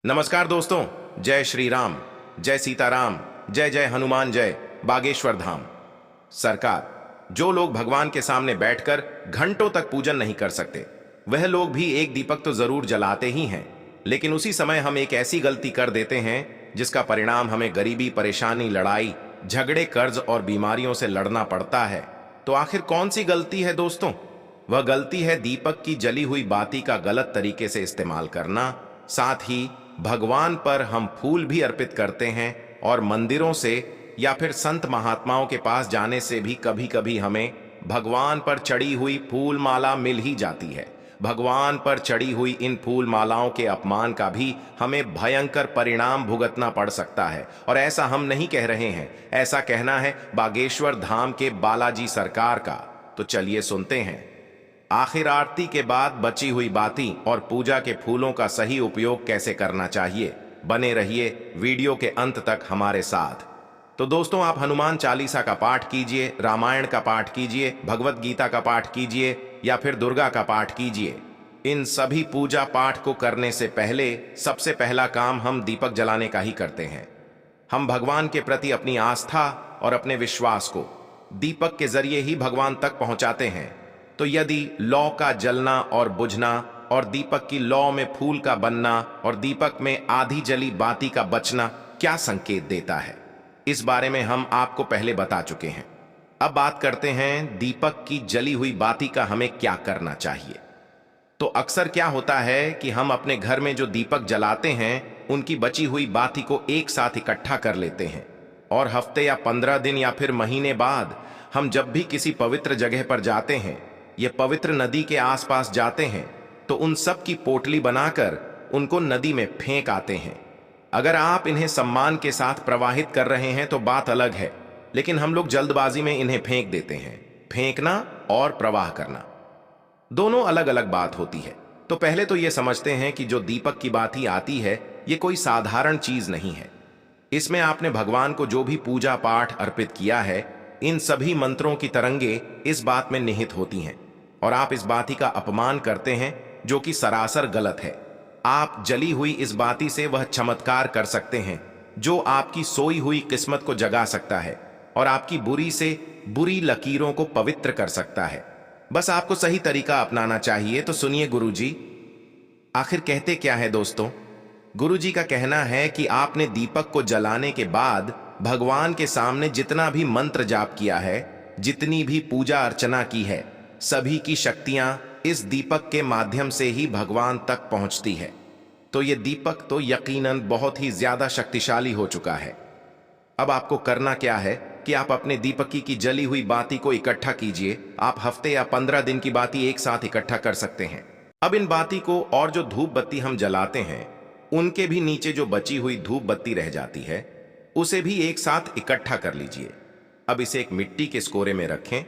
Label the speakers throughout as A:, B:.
A: नमस्कार दोस्तों, जय श्री राम, जय सीताराम, जय जय हनुमान, जय बागेश्वर धाम। सरकार, जो लोग भगवान के सामने बैठकर घंटों तक पूजन नहीं कर सकते, वह लोग भी एक दीपक तो जरूर जलाते ही हैं, लेकिन उसी समय हम एक ऐसी गलती कर देते हैं जिसका परिणाम हमें गरीबी, परेशानी, लड़ाई, झगड़े, कर्ज और बीमारियों से लड़ना पड़ता है। तो आखिर कौन सी गलती है दोस्तों? वह गलती है दीपक की जली हुई बाती का गलत तरीके से इस्तेमाल करना। साथ ही भगवान पर हम फूल भी अर्पित करते हैं और मंदिरों से या फिर संत महात्माओं के पास जाने से भी कभी कभी हमें भगवान पर चढ़ी हुई फूल माला मिल ही जाती है। भगवान पर चढ़ी हुई इन फूल मालाओं के अपमान का भी हमें भयंकर परिणाम भुगतना पड़ सकता है। और ऐसा हम नहीं कह रहे हैं, ऐसा कहना है बागेश्वर धाम के बालाजी सरकार का। तो चलिए सुनते हैं। आखिर आरती के बाद बची हुई बाती और पूजा के फूलों का सही उपयोग कैसे करना चाहिए। बने रहिए वीडियो के अंत तक हमारे साथ। तो दोस्तों, आप हनुमान चालीसा का पाठ कीजिए, रामायण का पाठ कीजिए, भगवत गीता का पाठ कीजिए या फिर दुर्गा का पाठ कीजिए। इन सभी पूजा पाठ को करने से पहले सबसे पहला काम हम दीपक जलाने का ही करते हैं। हम भगवान के प्रति अपनी आस्था और अपने विश्वास को दीपक के जरिए ही भगवान तक पहुंचाते हैं। तो यदि लौ का जलना और बुझना और दीपक की लौ में फूल का बनना और दीपक में आधी जली बाती का बचना क्या संकेत देता है, इस बारे में हम आपको पहले बता चुके हैं। अब बात करते हैं दीपक की जली हुई बाती का हमें क्या करना चाहिए। तो अक्सर क्या होता है कि हम अपने घर में जो दीपक जलाते हैं उनकी बची हुई बाती को एक साथ इकट्ठा कर लेते हैं और हफ्ते या 15 दिन या फिर महीने बाद हम जब भी किसी पवित्र जगह पर जाते हैं, ये पवित्र नदी के आसपास जाते हैं, तो उन सब की पोटली बनाकर उनको नदी में फेंक आते हैं। अगर आप इन्हें सम्मान के साथ प्रवाहित कर रहे हैं तो बात अलग है, लेकिन हम लोग जल्दबाजी में इन्हें फेंक देते हैं। फेंकना और प्रवाह करना दोनों अलग अलग बात होती है। तो पहले तो ये समझते हैं कि जो दीपक की बाती आती है ये कोई साधारण चीज नहीं है। इसमें आपने भगवान को जो भी पूजा पाठ अर्पित किया है, इन सभी मंत्रों की तरंगे इस बात में निहित होती हैं और आप इस बाती का अपमान करते हैं, जो कि सरासर गलत है। आप जली हुई इस बाती से वह चमत्कार कर सकते हैं जो आपकी सोई हुई किस्मत को जगा सकता है और आपकी बुरी से बुरी लकीरों को पवित्र कर सकता है। बस आपको सही तरीका अपनाना चाहिए। तो सुनिए गुरुजी आखिर कहते क्या है दोस्तों। गुरुजी का कहना है कि आपने दीपक को जलाने के बाद भगवान के सामने जितना भी मंत्र जाप किया है, जितनी भी पूजा अर्चना की है, सभी की शक्तियां इस दीपक के माध्यम से ही भगवान तक पहुंचती है। तो ये दीपक तो यकीनन बहुत ही ज्यादा शक्तिशाली हो चुका है। अब आपको करना क्या है कि आप अपने दीपकी की जली हुई बाती को इकट्ठा कीजिए। आप हफ्ते या 15 दिन की बाती एक साथ इकट्ठा कर सकते हैं। अब इन बाती को और जो धूप बत्ती हम जलाते हैं उनके भी नीचे जो बची हुई धूप बत्ती रह जाती है उसे भी एक साथ इकट्ठा कर लीजिए। अब इसे एक मिट्टी के स्कोरे में रखें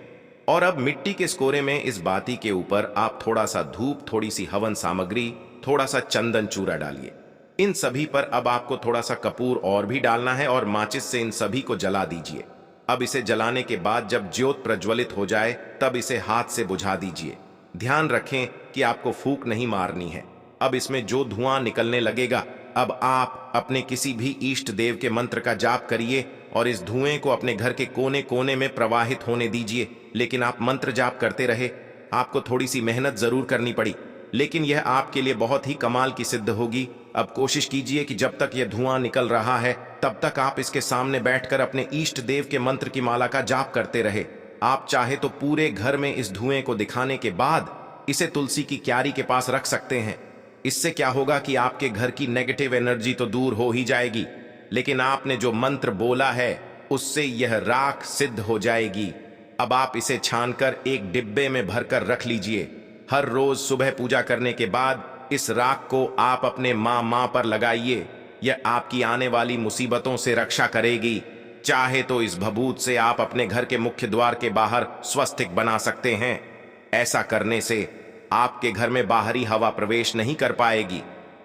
A: और अब मिट्टी के स्कोरे में इस बाती के ऊपर आप थोड़ा सा धूप, थोड़ी सी हवन सामग्री, थोड़ा सा चंदन चूरा डालिए। इन सभी पर अब आपको थोड़ा सा कपूर और भी डालना है और माचिस से इन सभी को जला दीजिए। अब इसे जलाने के बाद जब ज्योत प्रज्वलित हो जाए तब इसे हाथ से बुझा दीजिए। ध्यान रखें कि आपको फूंक नहीं मारनी है। अब इसमें जो धुआं निकलने लगेगा, अब आप अपने किसी भी इष्ट देव के मंत्र का जाप करिए और इस धुएं को अपने घर के कोने कोने में प्रवाहित होने दीजिए। लेकिन आप मंत्र जाप करते रहे। आपको थोड़ी सी मेहनत जरूर करनी पड़ी, लेकिन यह आपके लिए बहुत ही कमाल की सिद्ध होगी। अब कोशिश कीजिए कि जब तक यह धुआं निकल रहा है तब तक आप इसके सामने बैठकर अपने इष्ट देव के मंत्र की माला का जाप करते रहे। आप चाहे तो पूरे घर में इस धुएं को दिखाने के बाद इसे तुलसी की क्यारी के पास रख सकते हैं। इससे क्या होगा कि आपके घर की नेगेटिव एनर्जी तो दूर हो ही जाएगी, लेकिन आपने जो मंत्र बोला है उससे यह राख सिद्ध हो जाएगी। अब आप इसे छानकर एक डिब्बे में भरकर रख लीजिए। हर रोज सुबह पूजा करने के बाद इस राख को आप अपने मां पर लगाइए। यह आपकी आने वाली मुसीबतों से रक्षा करेगी। चाहे तो इस भभूत से आप अपने घर के मुख्य द्वार के बाहर स्वस्तिक बना सकते हैं। ऐसा करने से आपके घर में बाहरी हवा प्रवेश नहीं कर पाएगी।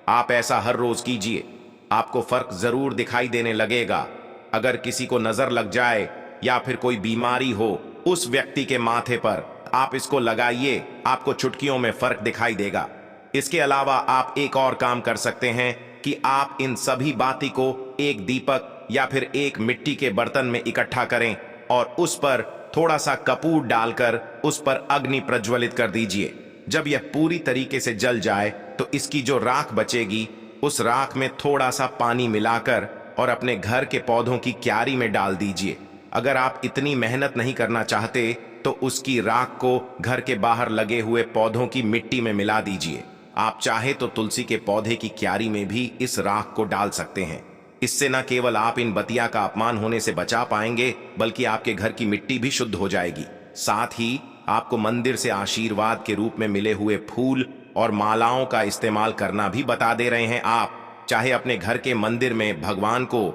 A: आप ऐसा हर रोज कीजिए, आपको फर्क जरूर दिखाई देने लगेगा। अगर किसी को नजर लग जाए या फिर कोई बीमारी हो उस व्यक्ति के माथे पर आप इसको लगाइए, आपको चुटकियों में फर्क दिखाई देगा। इसके अलावा आप एक और काम कर सकते हैं कि आप इन सभी बाती को एक दीपक या फिर एक मिट्टी के बर्तन में इकट्ठा करें और उस पर थोड़ा सा कपूर डालकर उस पर अग्नि प्रज्वलित कर दीजिए। जब यह पूरी तरीके से जल जाए तो इसकी जो राख बचेगी उस राख में थोड़ा सा पानी मिलाकर और अपने घर के पौधों की क्यारी में डाल दीजिए। अगर आप इतनी मेहनत नहीं करना चाहते तो उसकी राख को घर के बाहर लगे हुए पौधों की मिट्टी में मिला दीजिए। आप चाहे तो तुलसी के पौधे की क्यारी में भी इस राख को डाल सकते हैं। इससे न केवल आप इन बतिया का अपमान होने से बचा पाएंगे बल्कि आपके घर की मिट्टी भी शुद्ध हो जाएगी। साथ ही आपको मंदिर से आशीर्वाद के रूप में मिले हुए फूल और मालाओं का इस्तेमाल करना भी बता दे रहे हैं। आप चाहे अपने घर के मंदिर में भगवान को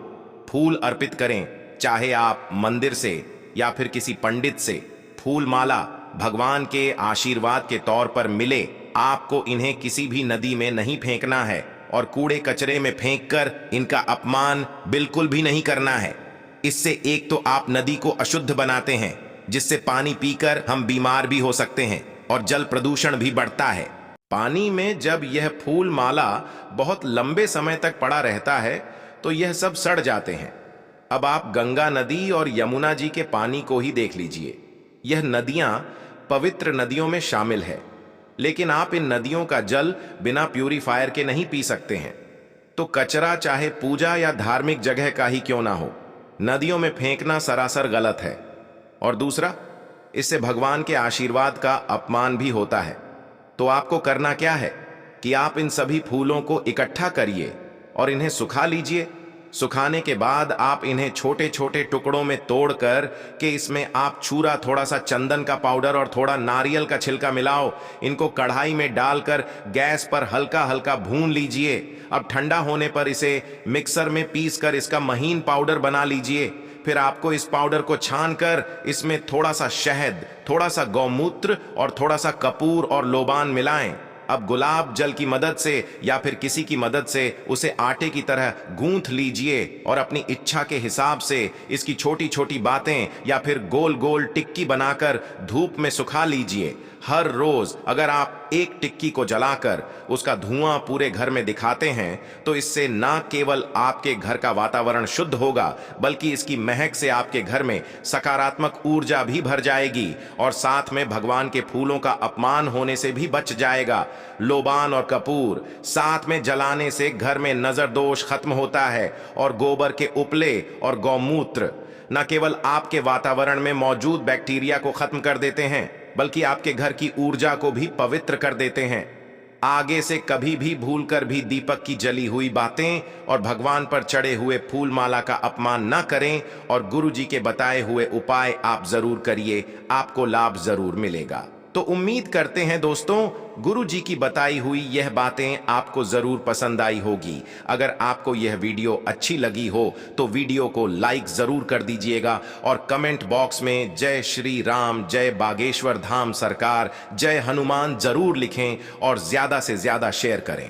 A: फूल अर्पित करें, चाहे आप मंदिर से या फिर किसी पंडित से फूल माला भगवान के आशीर्वाद के तौर पर मिले, आपको इन्हें किसी भी नदी में नहीं फेंकना है और कूड़े कचरे में फेंककर इनका अपमान बिल्कुल भी नहीं करना है। इससे एक तो आप नदी को अशुद्ध बनाते हैं जिससे पानी पीकर हम बीमार भी हो सकते हैं और जल प्रदूषण भी बढ़ता है। पानी में जब यह फूल माला बहुत लंबे समय तक पड़ा रहता है तो यह सब सड़ जाते हैं। अब आप गंगा नदी और यमुना जी के पानी को ही देख लीजिए। यह नदियां पवित्र नदियों में शामिल है, लेकिन आप इन नदियों का जल बिना प्यूरीफायर के नहीं पी सकते हैं। तो कचरा चाहे पूजा या धार्मिक जगह का ही क्यों ना हो, नदियों में फेंकना सरासर गलत है। और दूसरा, इससे भगवान के आशीर्वाद का अपमान भी होता है। तो आपको करना क्या है कि आप इन सभी फूलों को इकट्ठा करिए और इन्हें सुखा लीजिए। सुखाने के बाद आप इन्हें छोटे छोटे टुकड़ों में तोड़कर के इसमें आप छूरा, थोड़ा सा चंदन का पाउडर और थोड़ा नारियल का छिलका मिलाओ। इनको कढ़ाई में डालकर गैस पर हल्का हल्का भून लीजिए। अब ठंडा होने पर इसे मिक्सर में पीसकर इसका महीन पाउडर बना लीजिए। फिर आपको इस पाउडर को छानकर इसमें थोड़ा सा शहद, थोड़ा सा गौमूत्र और थोड़ा सा कपूर और लोबान मिलाएं। अब गुलाब जल की मदद से या फिर किसी की मदद से उसे आटे की तरह गूंथ लीजिए और अपनी इच्छा के हिसाब से इसकी छोटी छोटी बातें या फिर गोल गोल टिक्की बनाकर धूप में सुखा लीजिए। हर रोज अगर आप एक टिक्की को जलाकर उसका धुआं पूरे घर में दिखाते हैं तो इससे न केवल आपके घर का वातावरण शुद्ध होगा बल्कि इसकी महक से आपके घर में सकारात्मक ऊर्जा भी भर जाएगी और साथ में भगवान के फूलों का अपमान होने से भी बच जाएगा। लोबान और कपूर साथ में जलाने से घर में नजर दोष खत्म होता है और गोबर के उपले और गौमूत्र न केवल आपके वातावरण में मौजूद बैक्टीरिया को खत्म कर देते हैं बल्कि आपके घर की ऊर्जा को भी पवित्र कर देते हैं। आगे से कभी भी भूलकर भी दीपक की जली हुई बातें और भगवान पर चढ़े हुए फूल माला का अपमान न करें और गुरु जी के बताए हुए उपाय आप जरूर करिए, आपको लाभ जरूर मिलेगा। तो उम्मीद करते हैं दोस्तों गुरु जी की बताई हुई यह बातें आपको जरूर पसंद आई होगी। अगर आपको यह वीडियो अच्छी लगी हो तो वीडियो को लाइक जरूर कर दीजिएगा और कमेंट बॉक्स में जय श्री राम, जय बागेश्वर धाम सरकार, जय हनुमान जरूर लिखें और ज्यादा से ज्यादा शेयर करें।